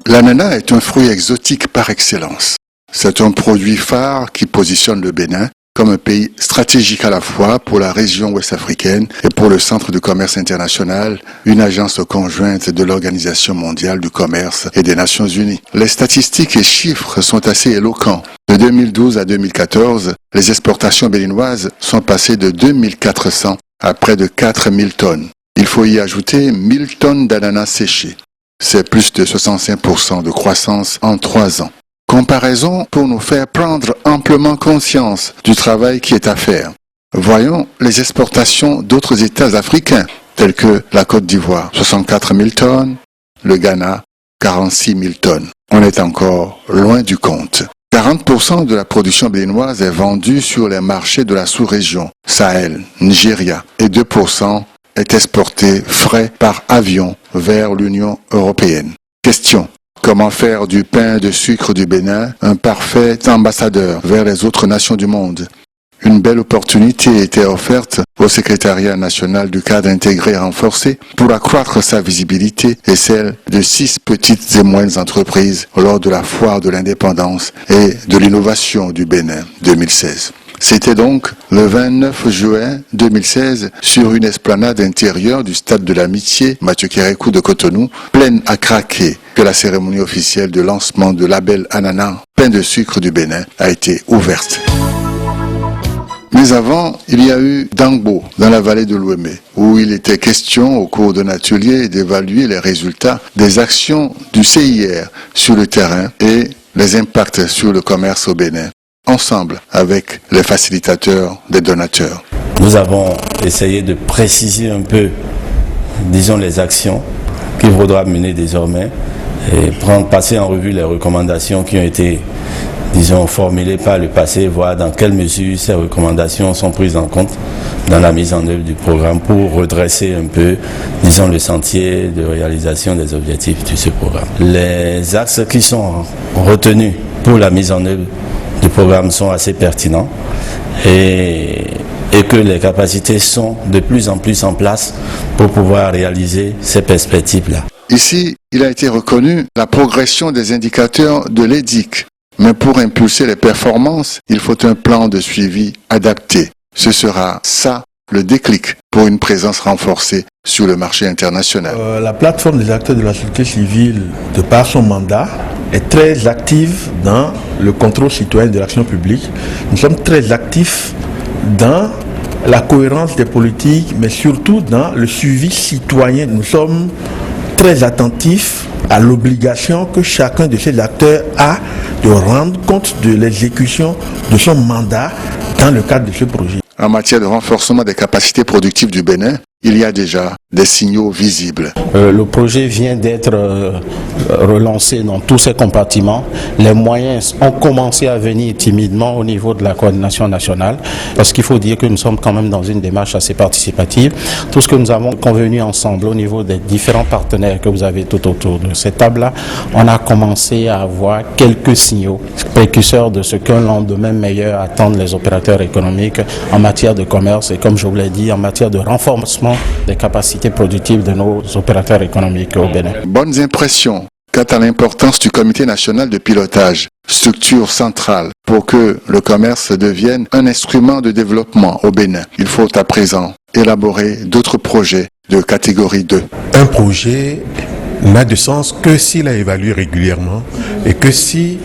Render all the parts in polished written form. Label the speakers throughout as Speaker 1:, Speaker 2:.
Speaker 1: L'ananas est un fruit exotique par excellence. C'est un produit phare qui positionne le Bénin comme un pays stratégique à la fois pour la région ouest-africaine et pour le Centre de commerce international, une agence conjointe de l'Organisation mondiale du commerce et des Nations unies. Les statistiques et chiffres sont assez éloquents. De 2012 à 2014, les exportations béninoises sont passées de 2400 à près de 4000 tonnes. Il faut y ajouter 1000 tonnes d'ananas séchés. C'est plus de 65% de croissance en 3 ans. Comparaison pour nous faire prendre amplement conscience du travail qui est à faire. Voyons les exportations d'autres États africains, tels que la Côte d'Ivoire, 64 000 tonnes, le Ghana, 46 000 tonnes. On est encore loin du compte. 40% de la production béninoise est vendue sur les marchés de la sous-région, Sahel, Nigeria, et 2% est exporté frais par avion vers l'Union européenne. Question. Comment faire du pain de sucre du Bénin un parfait ambassadeur vers les autres nations du monde? Une belle opportunité était offerte au Secrétariat national du cadre intégré renforcé pour accroître sa visibilité et celle de 6 petites et moyennes entreprises lors de la foire de l'indépendance et de l'innovation du Bénin 2016. C'était donc le 29 juin 2016 sur une esplanade intérieure du stade de l'Amitié, Mathieu Kérékou de Cotonou, pleine à craquer, que la cérémonie officielle de lancement de label Ananas, pain de sucre du Bénin, a été ouverte. Mais avant, il y a eu Dangbo, dans la vallée de l'Ouémé, où il était question, au cours d'un atelier, d'évaluer les résultats des actions du CIR sur le terrain et les impacts sur le commerce au Bénin, ensemble avec les facilitateurs des donateurs.
Speaker 2: Nous avons essayé de préciser un peu, disons, les actions qu'il faudra mener désormais et passer en revue les recommandations qui ont été, disons, formulées par le passé, voir dans quelle mesure ces recommandations sont prises en compte dans la mise en œuvre du programme pour redresser un peu, disons, le sentier de réalisation des objectifs de ce programme. Les axes qui sont retenus pour la mise en œuvre du programme sont assez pertinents et que les capacités sont de plus en plus en place pour pouvoir réaliser ces perspectives-là.
Speaker 1: Ici, il a été reconnu la progression des indicateurs de l'EDIC. Mais pour impulser les performances, il faut un plan de suivi adapté. Ce sera ça le déclic pour une présence renforcée sur le marché international.
Speaker 3: La plateforme des acteurs de la société civile, de par son mandat, est très active dans le contrôle citoyen de l'action publique. Nous sommes très actifs dans la cohérence des politiques, mais surtout dans le suivi citoyen. Nous sommes très attentifs à l'obligation que chacun de ces acteurs a de rendre compte de l'exécution de son mandat dans le cadre de ce projet.
Speaker 1: En matière de renforcement des capacités productives du Bénin, il y a déjà des signaux visibles.
Speaker 4: Le projet vient d'être relancé dans tous ses compartiments. Les moyens ont commencé à venir timidement au niveau de la coordination nationale, parce qu'il faut dire que nous sommes quand même dans une démarche assez participative. Tout ce que nous avons convenu ensemble au niveau des différents partenaires que vous avez tout autour de cette table-là, on a commencé à avoir quelques signaux précurseurs de ce qu'un lendemain meilleur attendent les opérateurs économiques en matière de commerce et, comme je vous l'ai dit, en matière de renforcement des capacités productives de nos opérateurs économiques au Bénin.
Speaker 1: Bonnes impressions quant à l'importance du Comité national de pilotage, structure centrale pour que le commerce devienne un instrument de développement au Bénin. Il faut à présent élaborer d'autres projets de catégorie 2.
Speaker 5: Un projet n'a de sens que s'il est évalué régulièrement et que si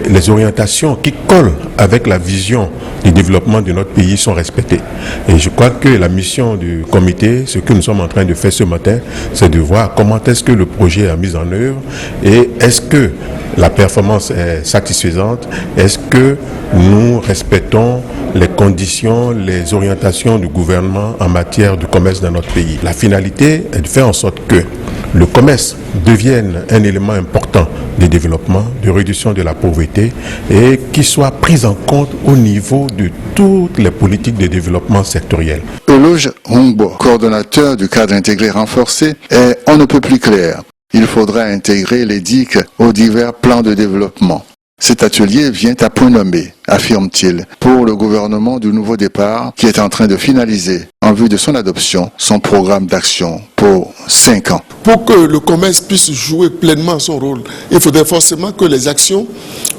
Speaker 5: les orientations qui collent avec la vision du développement de notre pays sont respectées. Et je crois que la mission du comité, ce que nous sommes en train de faire ce matin, c'est de voir comment est-ce que le projet est mis en œuvre et est-ce que la performance est satisfaisante, est-ce que nous respectons les conditions, les orientations du gouvernement en matière de commerce dans notre pays. La finalité est de faire en sorte que le commerce devienne un élément important de développement, de réduction de la pauvreté et qui soit pris en compte au niveau de toutes les politiques de développement sectorielles.
Speaker 1: Euloge Hongbo, coordonnateur du cadre intégré renforcé, est on ne peut plus clair. Il faudra intégrer les DIC aux divers plans de développement. Cet atelier vient à point nommé, affirme-t-il, pour le gouvernement du Nouveau Départ qui est en train de finaliser, en vue de son adoption, son programme d'action pour 5 ans.
Speaker 6: Pour que le commerce puisse jouer pleinement son rôle, il faudrait forcément que les actions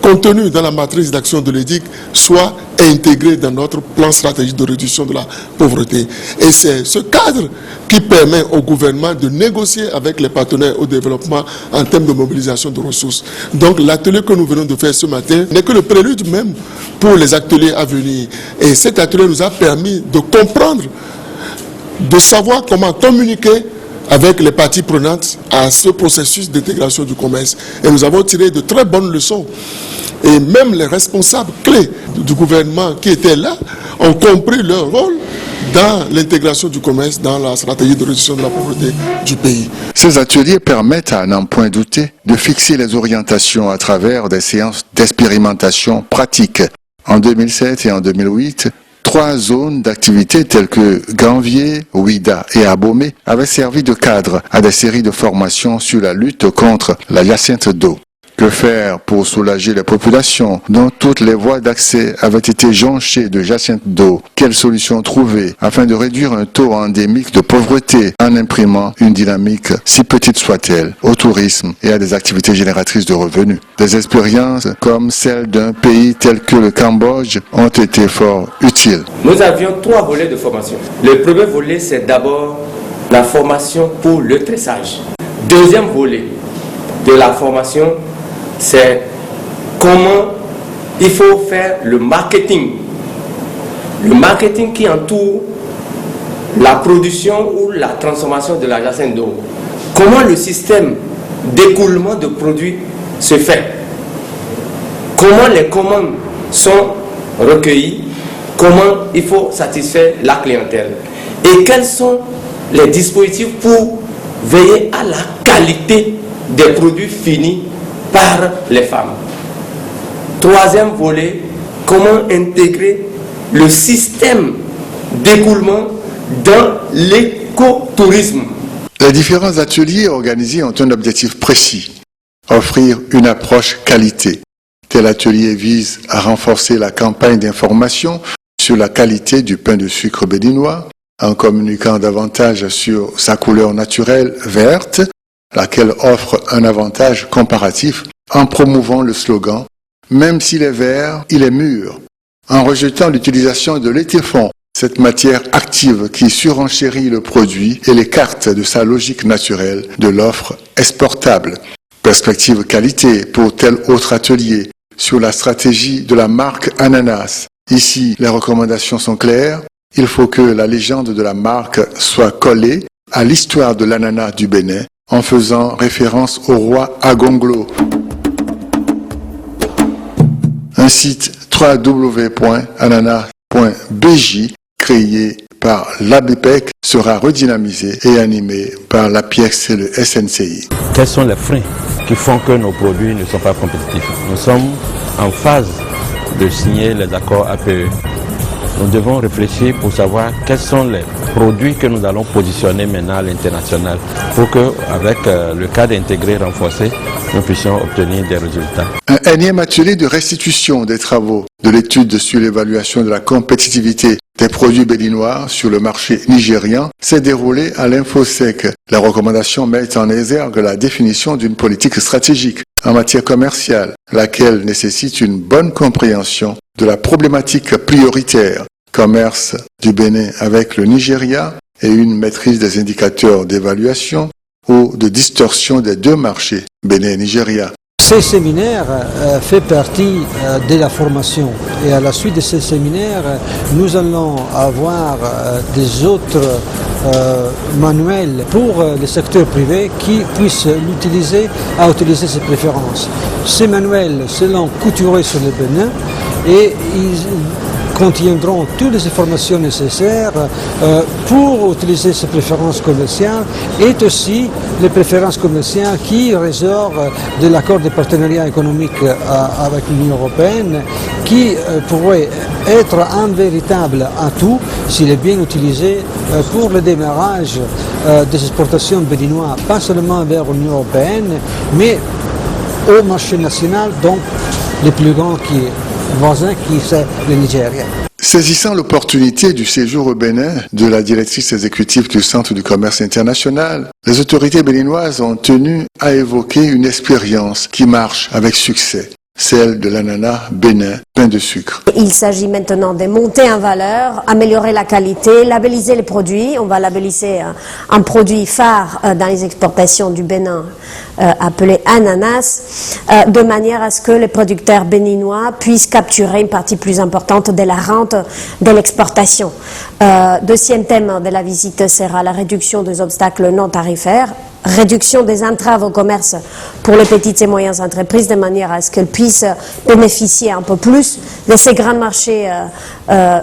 Speaker 6: contenues dans la matrice d'action de l'EDIC soient intégrées dans notre plan stratégique de réduction de la pauvreté. Et c'est ce cadre qui permet au gouvernement de négocier avec les partenaires au développement en termes de mobilisation de ressources. Donc l'atelier que nous venons de faire ce matin n'est que le prélude même pour les ateliers à venir. Et cet atelier nous a permis de comprendre, de savoir comment communiquer avec les parties prenantes à ce processus d'intégration du commerce. Et nous avons tiré de très bonnes leçons. Et même les responsables clés du gouvernement qui étaient là ont compris leur rôle dans l'intégration du commerce, dans la stratégie de réduction de la pauvreté du pays.
Speaker 1: Ces ateliers permettent, à n'en point douter, de fixer les orientations à travers des séances d'expérimentation pratique. En 2007 et en 2008, 3 zones d'activité telles que Ganvier, Ouida et Abomey avaient servi de cadre à des séries de formations sur la lutte contre la hyacinthe d'eau. Que faire pour soulager les populations dont toutes les voies d'accès avaient été jonchées de jacinthe d'eau? Quelles solutions trouver afin de réduire un taux endémique de pauvreté en imprimant une dynamique, si petite soit-elle, au tourisme et à des activités génératrices de revenus? Des expériences comme celle d'un pays tel que le Cambodge ont été fort utiles.
Speaker 7: Nous avions 3 volets de formation. Le premier volet, c'est d'abord la formation pour le tressage. Deuxième volet de la formation, c'est comment il faut faire le marketing. Le marketing qui entoure la production ou la transformation de la jacinthe d'eau. Comment le système d'écoulement de produits se fait. Comment les commandes sont recueillies. Comment il faut satisfaire la clientèle. Et quels sont les dispositifs pour veiller à la qualité des produits finis par les femmes. Troisième volet, comment intégrer le système d'écoulement dans l'écotourisme.
Speaker 1: Les différents ateliers organisés ont un objectif précis, offrir une approche qualité. Tel atelier vise à renforcer la campagne d'information sur la qualité du pain de sucre béninois en communiquant davantage sur sa couleur naturelle verte, laquelle offre un avantage comparatif en promouvant le slogan « Même s'il est vert, il est mûr », en rejetant l'utilisation de l'étéfon, cette matière active qui surenchérit le produit et l'écarte de sa logique naturelle de l'offre exportable. Perspective qualité pour tel autre atelier sur la stratégie de la marque Ananas. Ici, les recommandations sont claires. Il faut que la légende de la marque soit collée à l'histoire de l'ananas du Bénin, en faisant référence au roi Agonglo. Un site www.ananas.bj créé par l'ABPEC sera redynamisé et animé par l'APIEX et le SNCI.
Speaker 8: Quels sont les freins qui font que nos produits ne sont pas compétitifs? Nous sommes en phase de signer les accords APE. Nous devons réfléchir pour savoir quels sont les produits que nous allons positionner maintenant à l'international pour que, avec le cadre intégré renforcé, nous puissions obtenir des résultats.
Speaker 1: Un énième atelier de restitution des travaux de l'étude sur l'évaluation de la compétitivité des produits béninois sur le marché nigérian s'est déroulé à l'Infosec. Les recommandations mettent en exergue la définition d'une politique stratégique en matière commerciale, laquelle nécessite une bonne compréhension de la problématique prioritaire commerce du Bénin avec le Nigeria et une maîtrise des indicateurs d'évaluation ou de distorsion des deux marchés, Bénin et Nigeria.
Speaker 9: Ces séminaires fait partie de la formation et à la suite de ces séminaires, nous allons avoir des autres manuels pour le secteur privé qui puissent l'utiliser à utiliser ses préférences. Ces manuels seront couturés sur le Bénin et ils contiendront toutes les informations nécessaires pour utiliser ces préférences commerciales et aussi les préférences commerciales qui ressortent de l'accord de partenariat économique avec l'Union européenne qui pourrait être un véritable atout s'il est bien utilisé pour le démarrage des exportations béninoises, pas seulement vers l'Union européenne, mais au marché national, donc le plus grand voisin qui c'est le Nigeria.
Speaker 1: Saisissant l'opportunité du séjour au Bénin de la directrice exécutive du Centre du commerce international, les autorités béninoises ont tenu à évoquer une expérience qui marche avec succès, celle de l'ananas Bénin plein de sucre.
Speaker 10: Il s'agit maintenant de monter en valeur, améliorer la qualité, labelliser les produits. On va labelliser un produit phare dans les exportations du Bénin appelé ananas, de manière à ce que les producteurs béninois puissent capturer une partie plus importante de la rente de l'exportation. Deuxième thème de la visite sera la réduction des obstacles non tarifaires, réduction des entraves au commerce pour les petites et moyennes entreprises, de manière à ce qu'elles puissent bénéficier un peu plus de ces grands marchés,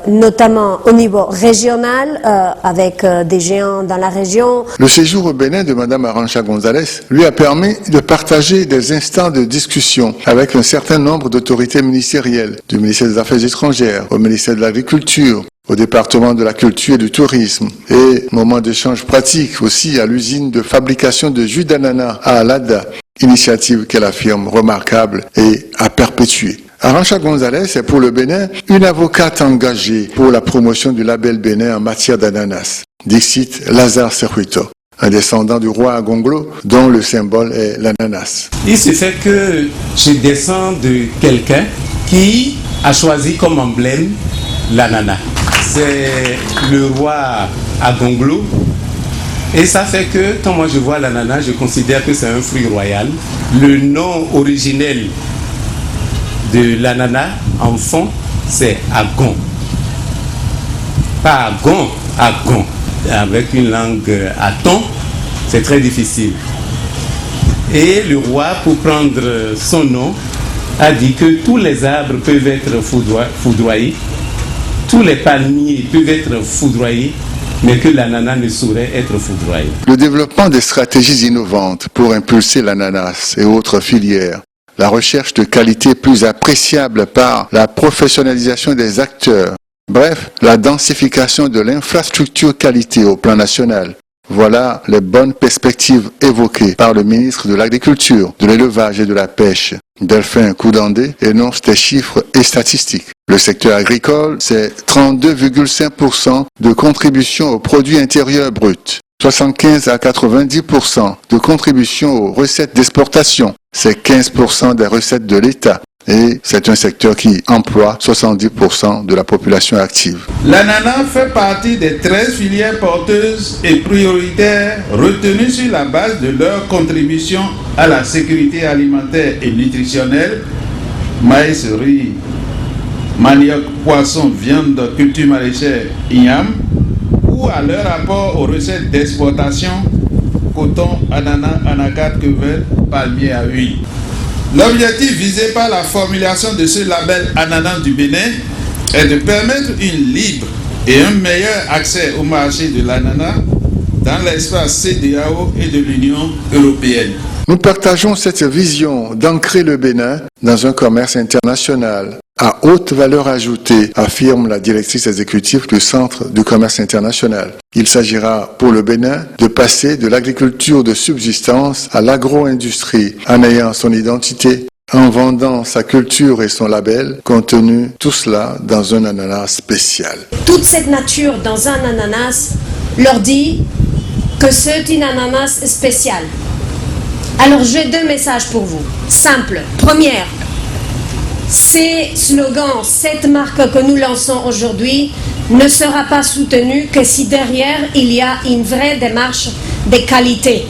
Speaker 10: notamment au niveau régional, avec des géants dans la région.
Speaker 1: Le séjour au Bénin de Mme Arantxa González lui a permis de partager des instants de discussion avec un certain nombre d'autorités ministérielles, du ministère des Affaires étrangères, au ministère de l'Agriculture, au département de la culture et du tourisme, et moment d'échange pratique aussi à l'usine de fabrication de jus d'ananas à Alada, initiative qu'elle affirme remarquable et à perpétuer. Arantxa González est pour le Bénin une avocate engagée pour la promotion du label Bénin en matière d'ananas. Dixit Lazare Serhuito, un descendant du roi Agonglo dont le symbole est l'ananas.
Speaker 11: Il se fait que je descends de quelqu'un qui a choisi comme emblème l'ananas. C'est le roi Agonglo. Et ça fait que quand moi je vois l'ananas, je considère que c'est un fruit royal. Le nom originel de l'ananas en fond, c'est Agon. Pas Agon, Agon. Avec une langue à ton, c'est très difficile. Et le roi, pour prendre son nom, a dit que tous les arbres peuvent être foudroyés, tous les palmiers peuvent être foudroyés, mais que l'ananas ne saurait être foudroyé.
Speaker 1: Le développement des stratégies innovantes pour impulser l'ananas et autres filières, la recherche de qualité plus appréciable par la professionnalisation des acteurs, bref, la densification de l'infrastructure qualité au plan national. Voilà les bonnes perspectives évoquées par le ministre de l'Agriculture, de l'Élevage et de la Pêche. Delphin Koudandé énonce des chiffres et statistiques. Le secteur agricole, c'est 32,5% de contribution au produit intérieur brut, 75 à 90% de contribution aux recettes d'exportation, c'est 15% des recettes de l'État. Et c'est un secteur qui emploie 70% de la population active.
Speaker 12: L'ananas fait partie des 13 filières porteuses et prioritaires retenues sur la base de leur contribution à la sécurité alimentaire et nutritionnelle, maïs, riz, manioc, poisson, viande, culture maraîchère, igname, ou à leur apport aux recettes d'exportation, coton, ananas, anacarde, queue, palmier à huile. L'objectif visé par la formulation de ce label ananas du Bénin est de permettre une libre et un meilleur accès au marché de l'ananas dans l'espace CEDEAO et de l'Union européenne.
Speaker 1: Nous partageons cette vision d'ancrer le Bénin dans un commerce international à haute valeur ajoutée, affirme la directrice exécutive du Centre du commerce international. Il s'agira pour le Bénin de passer de l'agriculture de subsistance à l'agro-industrie en ayant son identité, en vendant sa culture et son label, contenu tout cela dans un ananas spécial.
Speaker 10: Toute cette nature dans un ananas leur dit que c'est une ananas spéciale. Alors j'ai deux messages pour vous, simples. Première, ces slogans, cette marque que nous lançons aujourd'hui ne sera pas soutenue que si derrière il y a une vraie démarche de qualité.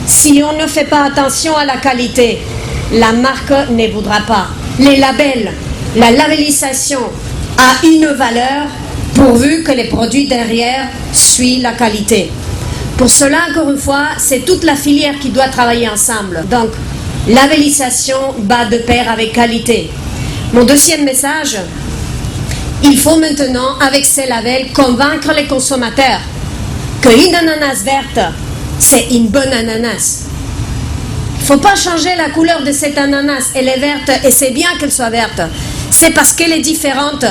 Speaker 10: Si on ne fait pas attention à la qualité, la marque ne voudra pas. Les labels, la labellisation a une valeur pourvu que les produits derrière suivent la qualité. Pour cela, encore une fois, c'est toute la filière qui doit travailler ensemble. Donc, labellisation va de pair avec qualité. Mon deuxième message, il faut maintenant, avec ces labels, convaincre les consommateurs qu'une ananas verte, c'est une bonne ananas. Il ne faut pas changer la couleur de cette ananas. Elle est verte et c'est bien qu'elle soit verte. C'est parce qu'elle est différente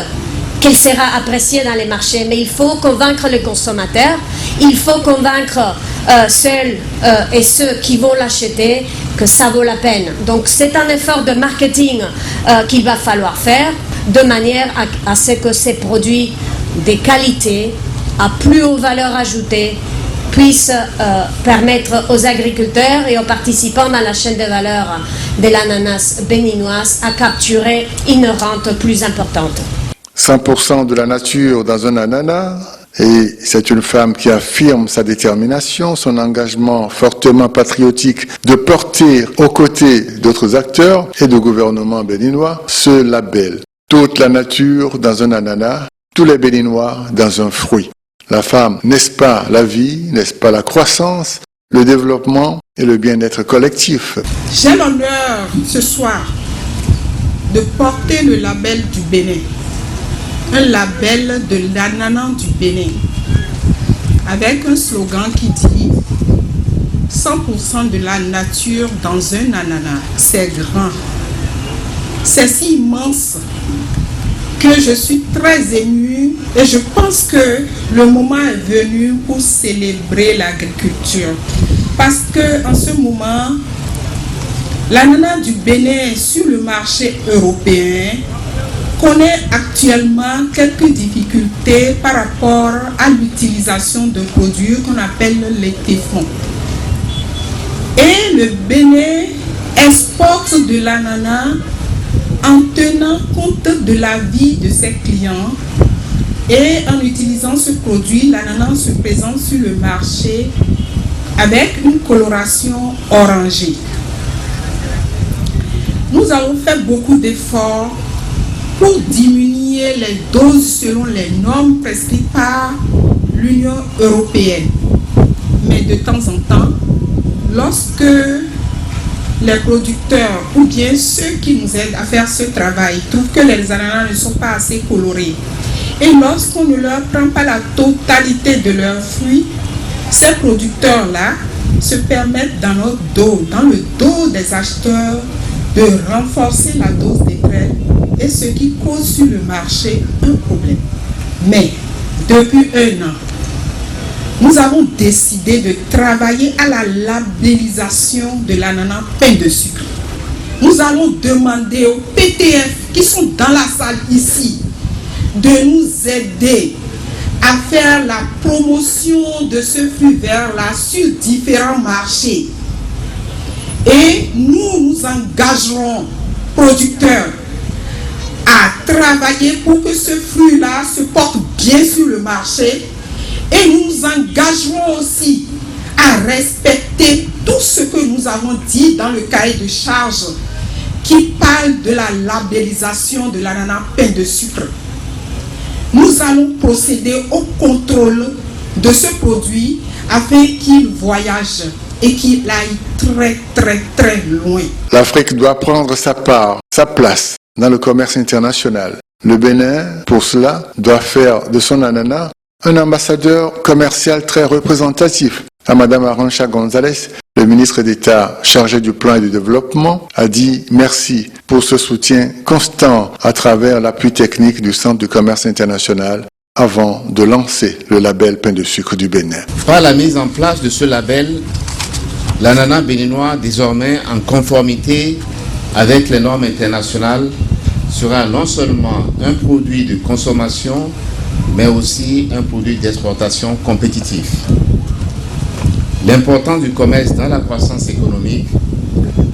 Speaker 10: qu'elle sera appréciée dans les marchés. Mais il faut convaincre les consommateurs, il faut convaincre celles et ceux qui vont l'acheter que ça vaut la peine. Donc c'est un effort de marketing qu'il va falloir faire de manière à ce que ces produits de qualité à plus haute valeur ajoutée puissent permettre aux agriculteurs et aux participants dans la chaîne de valeur de l'ananas béninoise à capturer une rente plus importante.
Speaker 1: 100% de la nature dans un ananas, et c'est une femme qui affirme sa détermination, son engagement fortement patriotique de porter aux côtés d'autres acteurs et de gouvernements béninois ce label. Toute la nature dans un ananas, tous les Béninois dans un fruit. La femme, n'est-ce pas la vie, n'est-ce pas la croissance, le développement et le bien-être collectif?
Speaker 13: J'ai l'honneur ce soir de porter le label du Bénin, un label de l'ananas du Bénin, avec un slogan qui dit 100% de la nature dans un ananas. C'est grand, c'est si immense que je suis très émue et je pense que le moment est venu pour célébrer l'agriculture. Parce que en ce moment, l'ananas du Bénin sur le marché européen connaît actuellement quelques difficultés par rapport à l'utilisation de produits qu'on appelle les téflons. Et le Bénin exporte de l'ananas en tenant compte de la vie de ses clients et en utilisant ce produit, l'ananas se présente sur le marché avec une coloration orangée. Nous avons fait beaucoup d'efforts pour diminuer les doses selon les normes prescrites par l'Union européenne. Mais de temps en temps, lorsque les producteurs ou bien ceux qui nous aident à faire ce travail trouvent que les ananas ne sont pas assez colorés, et lorsqu'on ne leur prend pas la totalité de leurs fruits, ces producteurs-là se permettent dans le dos des acheteurs, de renforcer la dose des graines, et ce qui cause sur le marché un problème. Mais depuis 1 an, nous avons décidé de travailler à la labellisation de l'ananas pain de sucre. Nous allons demander aux PTF qui sont dans la salle ici de nous aider à faire la promotion de ce fruit vert-là sur différents marchés. Et nous nous engagerons, producteurs, à travailler pour que ce fruit-là se porte bien sur le marché. Et nous nous engagerons aussi à respecter tout ce que nous avons dit dans le cahier de charge qui parle de la labellisation de l'ananas pain de sucre. Nous allons procéder au contrôle de ce produit afin qu'il voyage et qu'il aille très loin.
Speaker 1: L'Afrique doit prendre sa part, sa place dans le commerce international. Le Bénin, pour cela, doit faire de son ananas un ambassadeur commercial très représentatif. À Madame Arantxa González, le ministre d'État chargé du plan et du développement, a dit merci pour ce soutien constant à travers l'appui technique du Centre du commerce international avant de lancer le label pain de sucre du Bénin.
Speaker 14: Par la mise en place de ce label, l'ananas béninois, désormais en conformité avec les normes internationales, sera non seulement un produit de consommation, mais aussi un produit d'exportation compétitif. L'importance du commerce dans la croissance économique,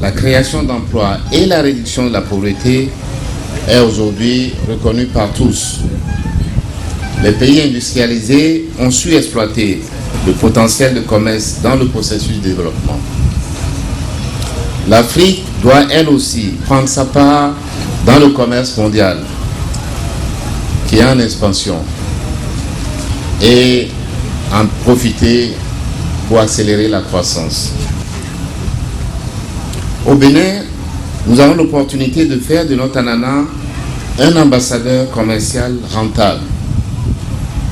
Speaker 14: la création d'emplois et la réduction de la pauvreté est aujourd'hui reconnue par tous. Les pays industrialisés ont su exploiter le potentiel de commerce dans le processus de développement. L'Afrique doit elle aussi prendre sa part dans le commerce mondial qui est en expansion et en profiter pour accélérer la croissance. Au Bénin, nous avons l'opportunité de faire de notre ananas un ambassadeur commercial rentable.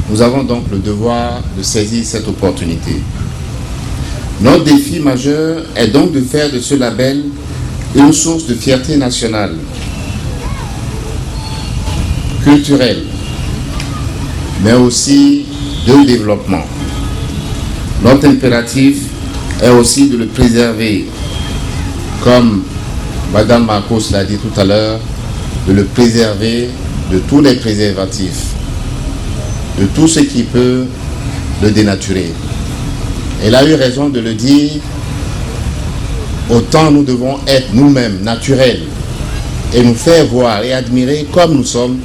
Speaker 14: Nous avons donc le devoir de saisir cette opportunité. Notre défi majeur est donc de faire de ce label une source de fierté nationale, culturelle, mais aussi de développement. Notre impératif est aussi de le préserver, comme Madame Marcos l'a dit tout à l'heure, de le préserver de tous les préservatifs, de tout ce qui peut le dénaturer. Elle a eu raison de le dire, autant nous devons être nous-mêmes naturels et nous faire voir et admirer comme nous sommes,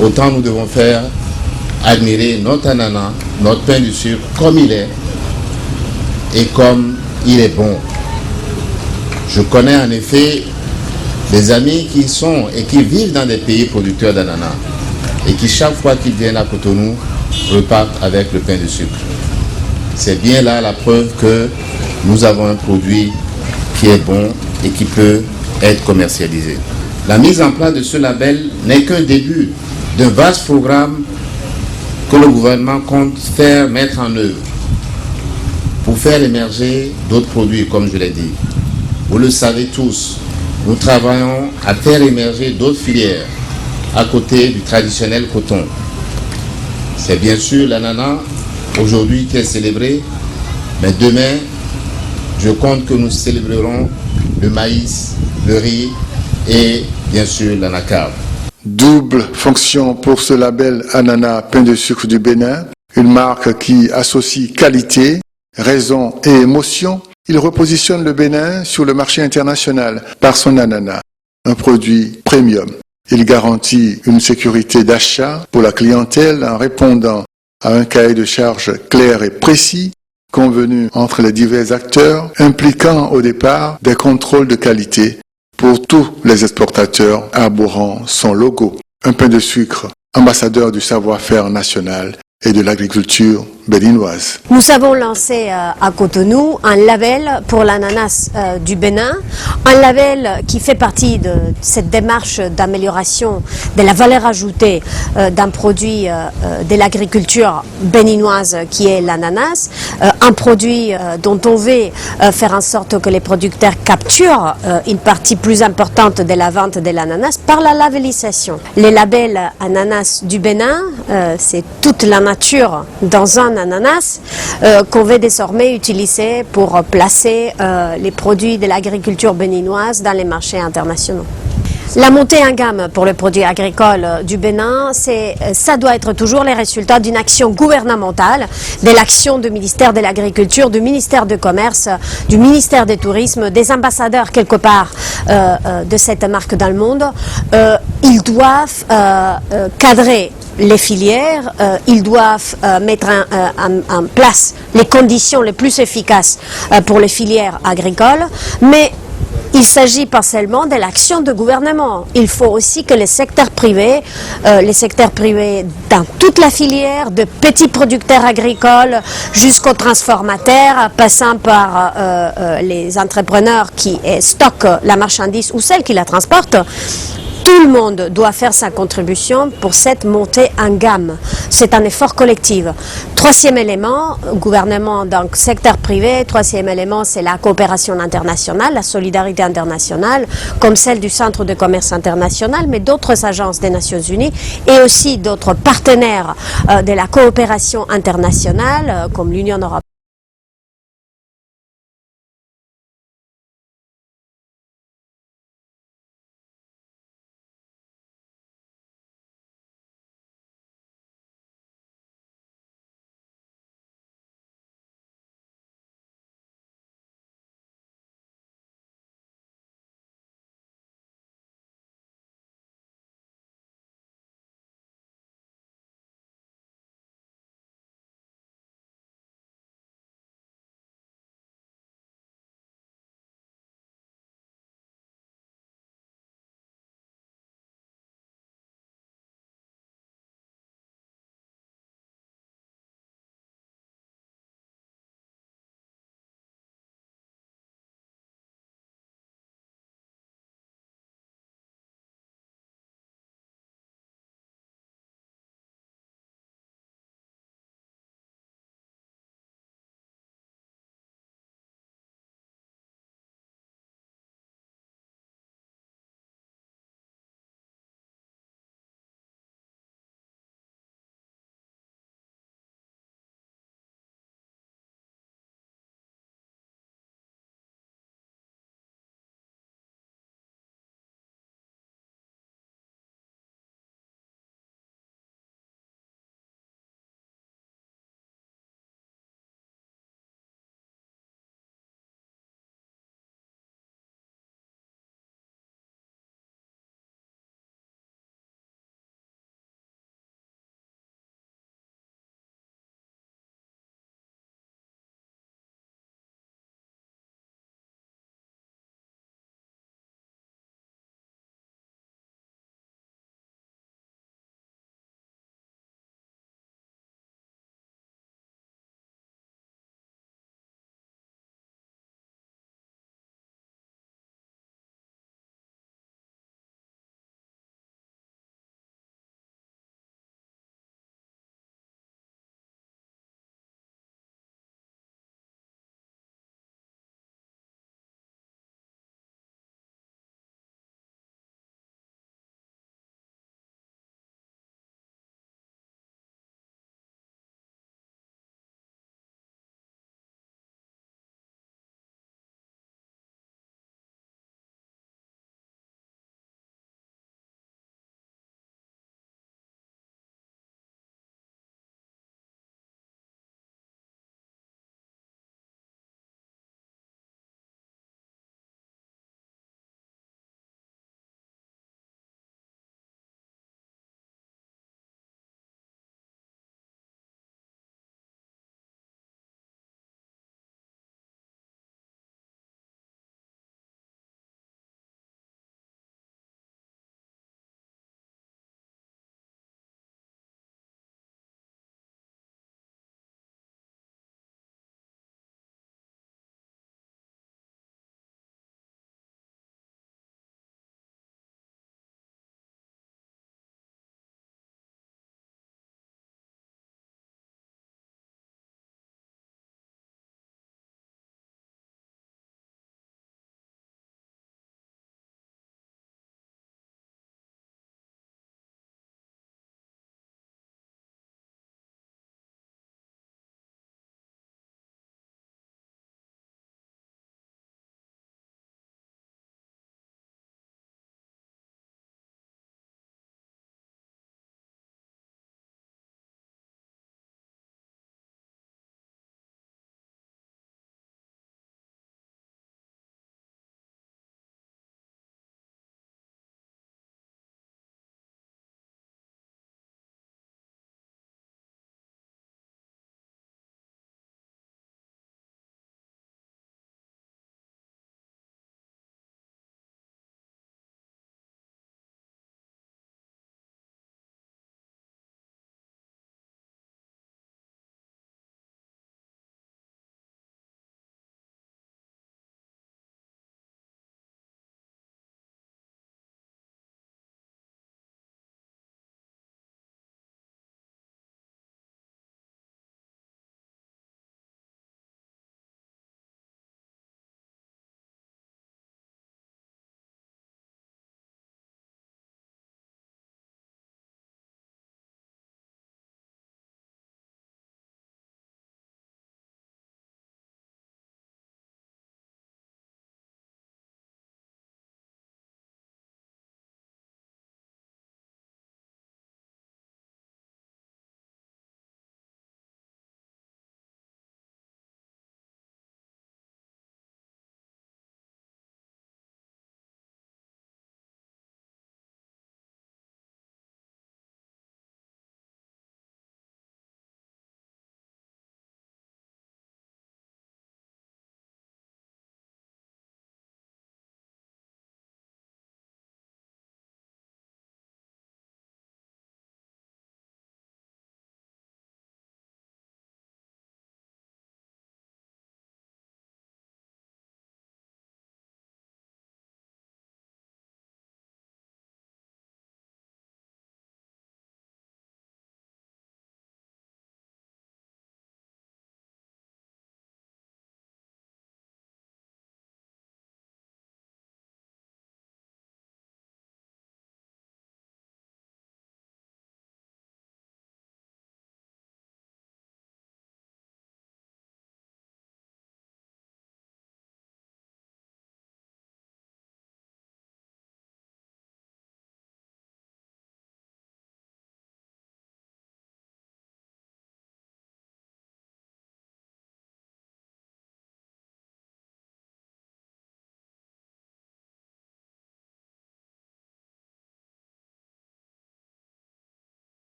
Speaker 14: autant nous devons faire admirer notre ananas, notre pain de sucre comme il est et comme il est bon. Je connais en effet des amis qui sont et qui vivent dans des pays producteurs d'ananas et qui chaque fois qu'ils viennent à Cotonou repartent avec le pain de sucre. C'est bien là la preuve que nous avons un produit qui est bon et qui peut être commercialisé. La mise en place de ce label n'est qu'un début d'un vaste programme que le gouvernement compte faire mettre en œuvre pour faire émerger d'autres produits, comme je l'ai dit. Vous le savez tous, nous travaillons à faire émerger d'autres filières à côté du traditionnel coton. C'est bien sûr l'ananas aujourd'hui qui est célébré, mais demain, je compte que nous célébrerons le maïs, le riz et bien sûr l'anacarde.
Speaker 1: Double fonction pour ce label Ananas Pain de Sucre du Bénin, une marque qui associe qualité, raison et émotion. Il repositionne le Bénin sur le marché international par son ananas, un produit premium. Il garantit une sécurité d'achat pour la clientèle en répondant à un cahier de charges clair et précis, convenu entre les divers acteurs, impliquant au départ des contrôles de qualité pour tous les exportateurs arborant son logo. Un pain de sucre, ambassadeur du savoir-faire national et de l'agriculture béninoise.
Speaker 10: Nous avons lancé à Cotonou un label pour l'ananas du Bénin, un label qui fait partie de cette démarche d'amélioration de la valeur ajoutée d'un produit de l'agriculture béninoise qui est l'ananas, un produit dont on veut faire en sorte que les producteurs capturent une partie plus importante de la vente de l'ananas par la labellisation. Les labels ananas du Bénin, c'est toute la nature dans un ananas qu'on veut désormais utiliser pour placer les produits de l'agriculture béninoise dans les marchés internationaux. La montée en gamme pour le produit agricole du Bénin, ça doit être toujours les résultats d'une action gouvernementale, de l'action du ministère de l'Agriculture, du ministère du Commerce, du ministère du Tourisme, des ambassadeurs quelque part de cette marque dans le monde. Ils doivent cadrer les filières, ils doivent mettre en place les conditions les plus efficaces pour les filières agricoles, mais il ne s'agit pas seulement de l'action du gouvernement. Il faut aussi que les secteurs privés dans toute la filière, de petits producteurs agricoles jusqu'aux transformateurs, passant par les entrepreneurs qui stockent la marchandise ou celles qui la transportent, tout le monde doit faire sa contribution pour cette montée en gamme. C'est un effort collectif. Troisième élément, gouvernement, donc secteur privé. Troisième élément, c'est la coopération internationale, la solidarité internationale, comme celle du Centre de commerce international, mais d'autres agences des Nations Unies et aussi d'autres partenaires de la coopération internationale, comme l'Union européenne.